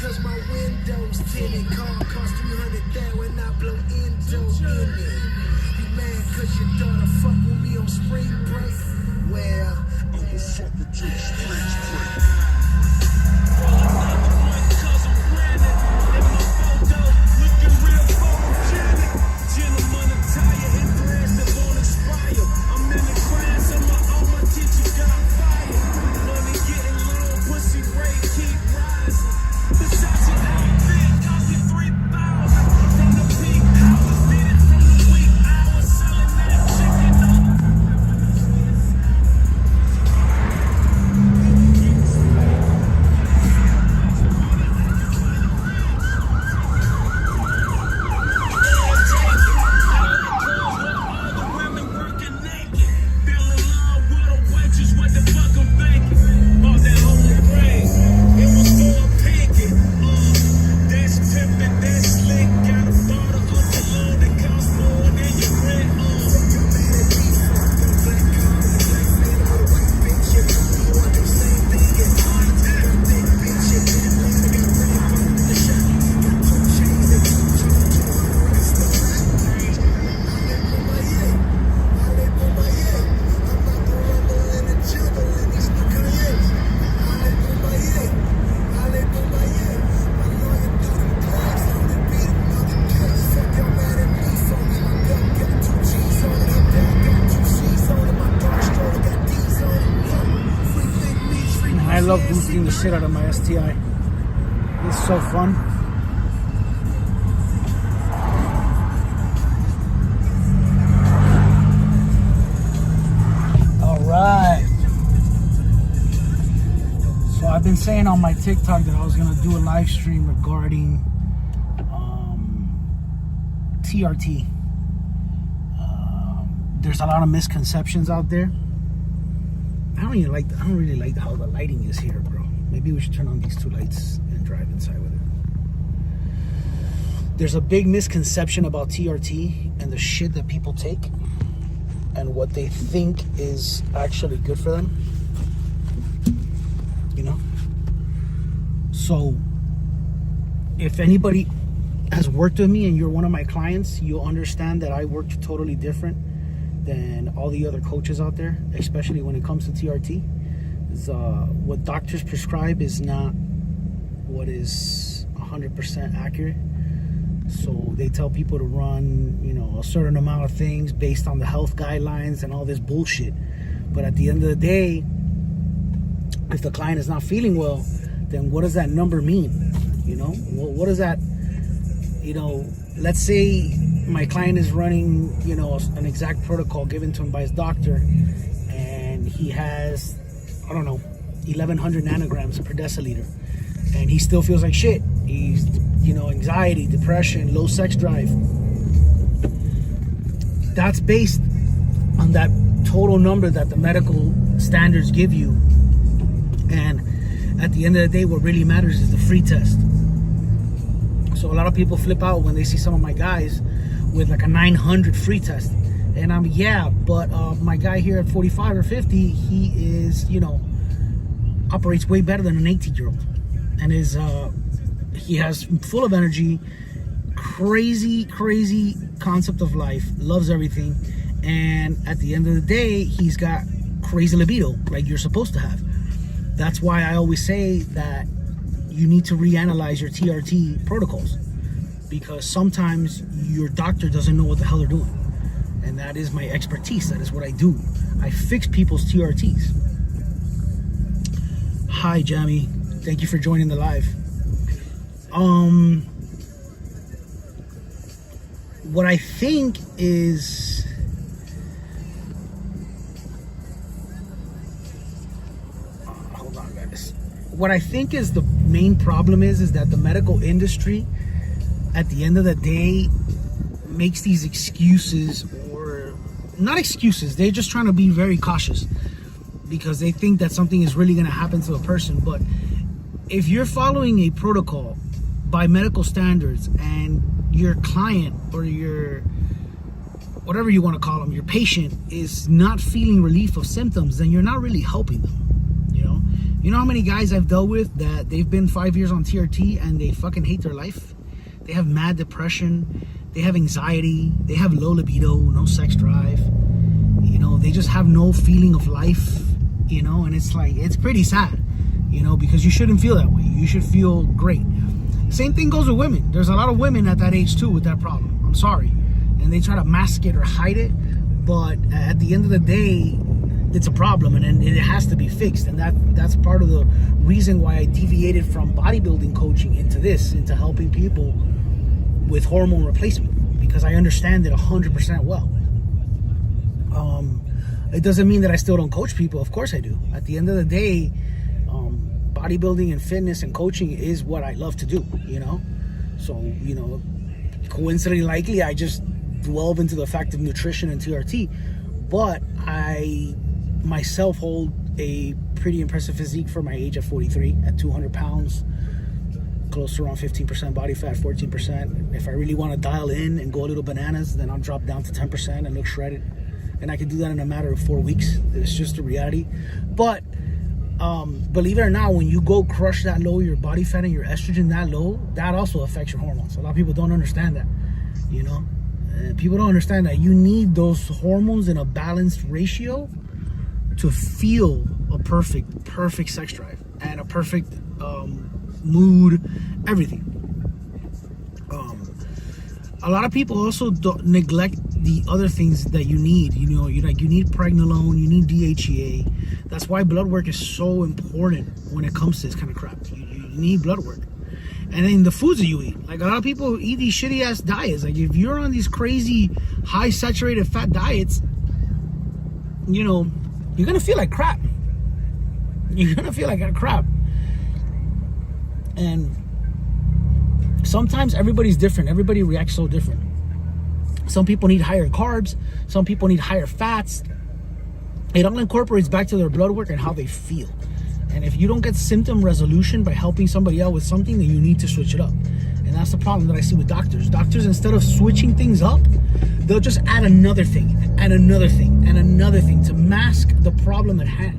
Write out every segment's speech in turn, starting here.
cause my windows tinted. Car cost 300,000 when I blow endo in it. You mad cause your daughter fuck with me on spring break? Well, I'ma fuck with you spring break. I love boosting the shit out of my STI. It's so fun. All right. So I've been saying on my TikTok that I was gonna do a live stream regarding TRT. There's a lot of misconceptions out there. I don't really like how the lighting is here, bro. Maybe we should turn on these two lights and drive inside with it. There's a big misconception about TRT and the shit that people take and what they think is actually good for them. You know? So, if anybody has worked with me and you're one of my clients, you'll understand that I work totally different than all the other coaches out there, especially when it comes to TRT. What doctors prescribe is not what is 100% accurate. So they tell people to run, a certain amount of things based on the health guidelines and all this bullshit. But at the end of the day, if the client is not feeling well, then what does that number mean? What does that, let's say my client is running, an exact protocol given to him by his doctor, and he has, 1,100 nanograms per deciliter, and he still feels like shit. He's, anxiety, depression, low sex drive. That's based on that total number that the medical standards give you. And at the end of the day, what really matters is the free test. So a lot of people flip out when they see some of my guys with like a 900 free test, and but my guy here at 45 or 50, he is, operates way better than an 18-year-old, and he has full of energy, crazy concept of life, loves everything, and at the end of the day, he's got crazy libido like you're supposed to have. That's why I always say that you need to reanalyze your TRT protocols, because sometimes your doctor doesn't know what the hell they're doing. And that is my expertise. That is what I do. I fix people's TRTs. Hi, Jamie. Thank you for joining the live. What I think is... hold on, guys. What I think is the main problem is that the medical industry, at the end of the day, makes these excuses, or not excuses, they're just trying to be very cautious because they think that something is really going to happen to a person. But if you're following a protocol by medical standards and your client or your, whatever you want to call them, your patient is not feeling relief of symptoms, then you're not really helping them, You know how many guys I've dealt with that they've been 5 years on TRT and they fucking hate their life? They have mad depression, they have anxiety, they have low libido, no sex drive. You know, they just have no feeling of life, you know, and it's like, it's pretty sad, you know, because you shouldn't feel that way. You should feel great. Same thing goes with women. There's a lot of women at that age too with that problem. I'm sorry. And they try to mask it or hide it, but at the end of the day, it's a problem, and it has to be fixed. And that's part of the reason why I deviated from bodybuilding coaching into helping people with hormone replacement, because I understand it 100% well. It doesn't mean that I still don't coach people. Of course I do. At the end of the day, bodybuilding and fitness and coaching is what I love to do, you know? So, you know, coincidentally, likely, I just delve into the fact of nutrition and TRT, but I myself hold a pretty impressive physique for my age at 43, at 200 pounds, close to around 15% body fat, 14%. If I really want to dial in and go a little bananas, then I'll drop down to 10% and look shredded. And I can do that in a matter of 4 weeks. It's just the reality. But believe it or not, when you go crush that low, your body fat and your estrogen that low, that also affects your hormones. A lot of people don't understand that, you know? People don't understand that you need those hormones in a balanced ratio to feel a perfect sex drive and a perfect mood, everything. A lot of people also neglect the other things that you need. You know, you need pregnenolone, you need DHEA. That's why blood work is so important when it comes to this kind of crap. You need blood work. And then the foods that you eat. Like, a lot of people eat these shitty ass diets. Like, if you're on these crazy high saturated fat diets, you know, you're gonna feel like crap. You're gonna feel like crap. And sometimes everybody's different. Everybody reacts so different. Some people need higher carbs. Some people need higher fats. It all incorporates back to their blood work and how they feel. And if you don't get symptom resolution by helping somebody out with something, then you need to switch it up. And that's the problem that I see with doctors. Doctors, instead of switching things up, they'll just add another thing, and another thing, and another thing to mask the problem at hand.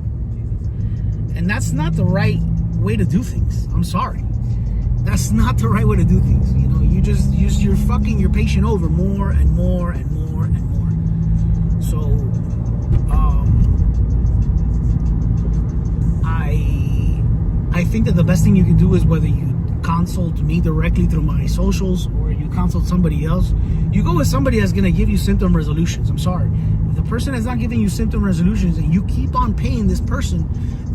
And that's not the right way to do things. I'm sorry. That's not the right way to do things. You know, you're fucking your patient over more and more and more and more. So, I think that the best thing you can do is, whether you consult me directly through my socials or you consult somebody else, you go with somebody that's going to give you symptom resolutions. I'm sorry. If the person is not giving you symptom resolutions and you keep on paying this person,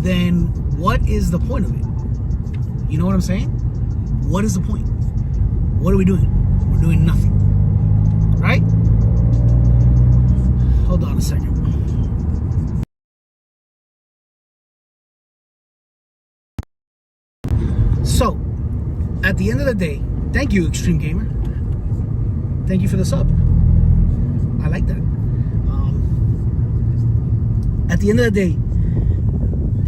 then what is the point of it? You know what I'm saying? What is the point? What are we doing? We're doing nothing. Right? Hold on a second. So, at the end of the day, thank you, Extreme Gamer. Thank you for the sub. I like that. At the end of the day,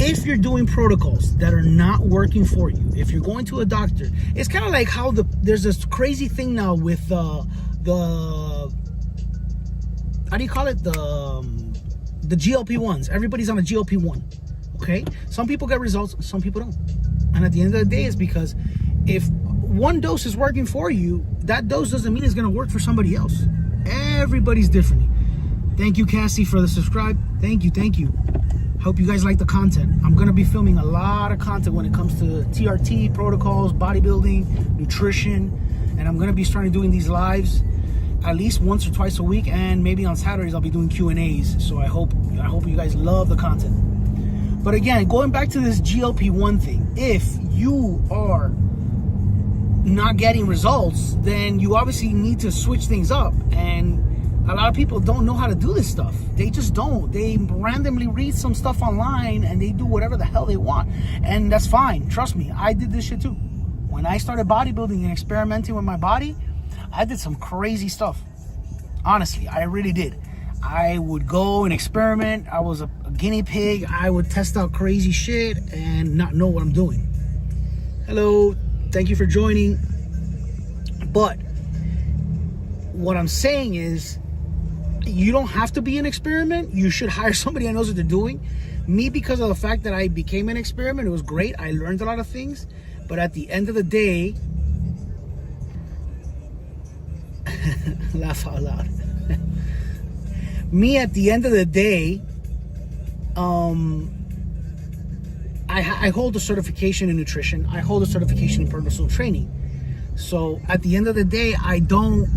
if you're doing protocols that are not working for you, if you're going to a doctor, it's kind of like how there's this crazy thing now with the how do you call it, the GLP-1s. Everybody's on a GLP-1. Okay, some people get results, some people don't. And at the end of the day, it's because if one dose is working for you, that dose doesn't mean it's going to work for somebody else. Everybody's different. Thank you, Cassie, for the subscribe. Thank you. Hope you guys like the content. I'm going to be filming a lot of content when it comes to TRT, protocols, bodybuilding, nutrition. And I'm going to be starting doing these lives at least once or twice a week. And maybe on Saturdays, I'll be doing Q&As. So I hope you guys love the content. But again, going back to this GLP-1 thing, if you are not getting results, then you obviously need to switch things up. And a lot of people don't know how to do this stuff. They just don't. They randomly read some stuff online and they do whatever the hell they want. And that's fine. Trust me, I did this shit too. When I started bodybuilding and experimenting with my body, I did some crazy stuff. Honestly, I really did. I would go and experiment. I was a guinea pig. I would test out crazy shit and not know what I'm doing. Hello, thank you for joining. But what I'm saying is, you don't have to be an experiment. You should hire somebody that knows what they're doing. Me, because of the fact that I became an experiment, it was great. I learned a lot of things. But at the end of the day, laugh out loud. Me, at the end of the day, I hold a certification in nutrition. I hold a certification in personal training. So at the end of the day, I don't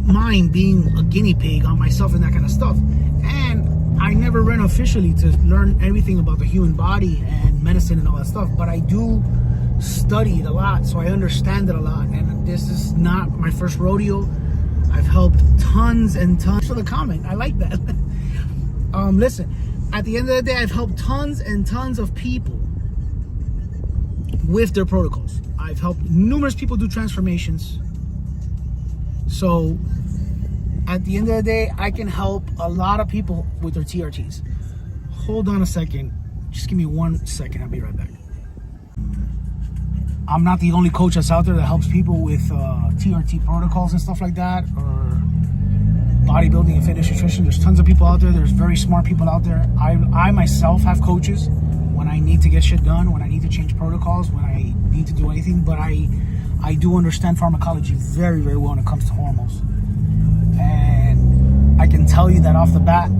mind being a guinea pig on myself and that kind of stuff. And I never ran officially to learn everything about the human body and medicine and all that stuff, but I do study it a lot, so I understand it a lot. And this is not my first rodeo. I've helped tons and tons. For the comment, I like that. Listen, at the end of the day, I've helped tons and tons of people with their protocols. I've helped numerous people do transformations. So at the end of the day, I can help a lot of people with their TRTs. Hold on a second. Just give me 1 second. I'll be right back. I'm not the only coach that's out there that helps people with TRT protocols and stuff like that, or bodybuilding and fitness nutrition. There's tons of people out there. There's very smart people out there. I myself have coaches when I need to get shit done, when I need to change protocols, when I need to do anything. But I do understand pharmacology very, very well when it comes to hormones. And I can tell you that off the bat,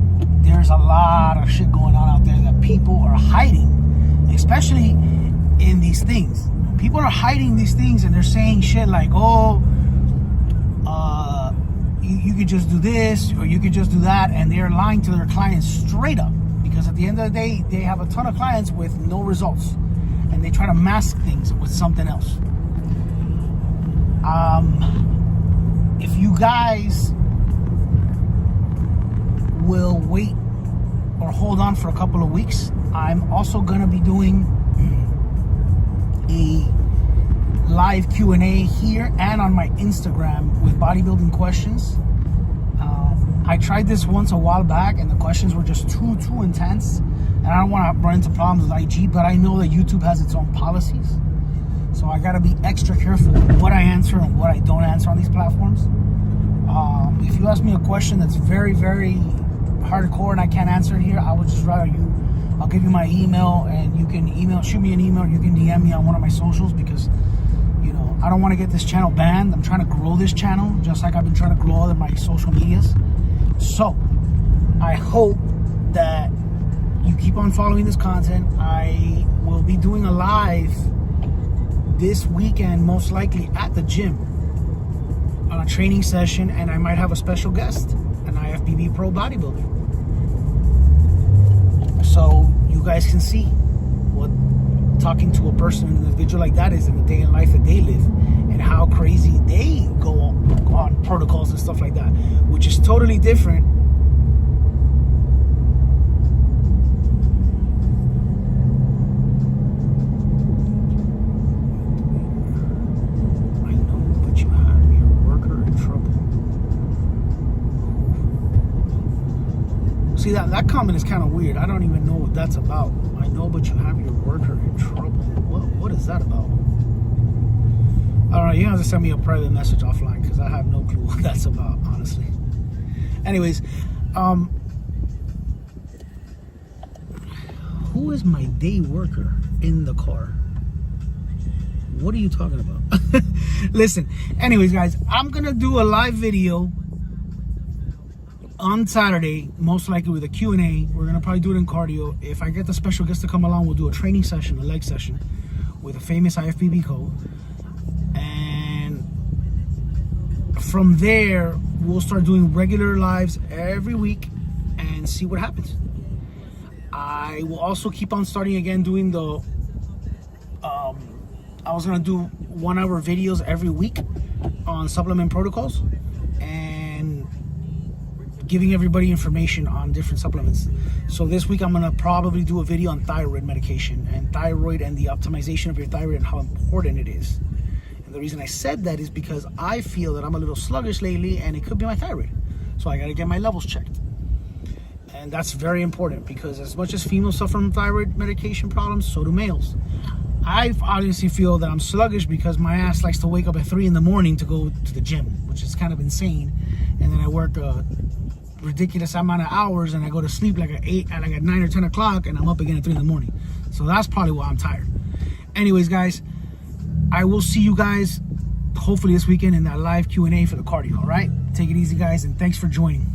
there's a lot of shit going on out there that people are hiding, especially in these things. People are hiding these things and they're saying shit like, oh, you could just do this or you could just do that, and they're lying to their clients straight up, because at the end of the day, they have a ton of clients with no results and they try to mask things with something else. If you guys will wait or hold on for a couple of weeks, I'm also gonna be doing a live Q&A here and on my Instagram with bodybuilding questions. I tried this once a while back and the questions were just too intense, and I don't want to run into problems with IG, but I know that YouTube has its own policies, so I got to be extra careful with what I answer and what I don't answer on these platforms. If you ask me a question that's very, very hardcore and I can't answer it here, I would just rather I'll give you my email, and you can shoot me an email, or you can DM me on one of my socials, because I don't want to get this channel banned. I'm trying to grow this channel just like I've been trying to grow other my social medias. So I hope that you keep on following this content. I will be doing a live this weekend, most likely at the gym, on a training session, and I might have a special guest, an IFBB pro bodybuilder, so you guys can see what talking to a person, an individual like that, is in the day in life that they live, and how crazy they go on protocols and stuff like that, which is totally different. I know, but you have your worker in trouble. See, that comment is kind of weird. I don't even know what that's about. I know, but you have your worker in trouble. What is that about? I don't know. You have to send me a private message offline, because I have no clue what that's about, honestly. Anyways, who is my day worker in the car? What are you talking about? Listen, anyways, guys, I'm gonna do a live video on Saturday, most likely with a Q&A. We're gonna probably do it in cardio. If I get the special guest to come along, we'll do a training session, a leg session, with a famous IFBB coach. And from there, we'll start doing regular lives every week and see what happens. I will also keep on starting again doing the I was gonna do 1 hour videos every week on supplement protocols and giving everybody information on different supplements. So this week I'm gonna probably do a video on thyroid medication and thyroid and the optimization of your thyroid and how important it is. And the reason I said that is because I feel that I'm a little sluggish lately, and it could be my thyroid. So I gotta get my levels checked. And that's very important, because as much as females suffer from thyroid medication problems, so do males. I obviously feel that I'm sluggish because my ass likes to wake up at 3 in the morning to go to the gym, which is kind of insane. And then I work ridiculous amount of hours, and I go to sleep like at 9 or 10 o'clock, and I'm up again at 3 in the morning. So that's probably why I'm tired. Anyways, guys, I will see you guys hopefully this weekend in that live Q&A for the cardio. All right, take it easy, guys, and thanks for joining.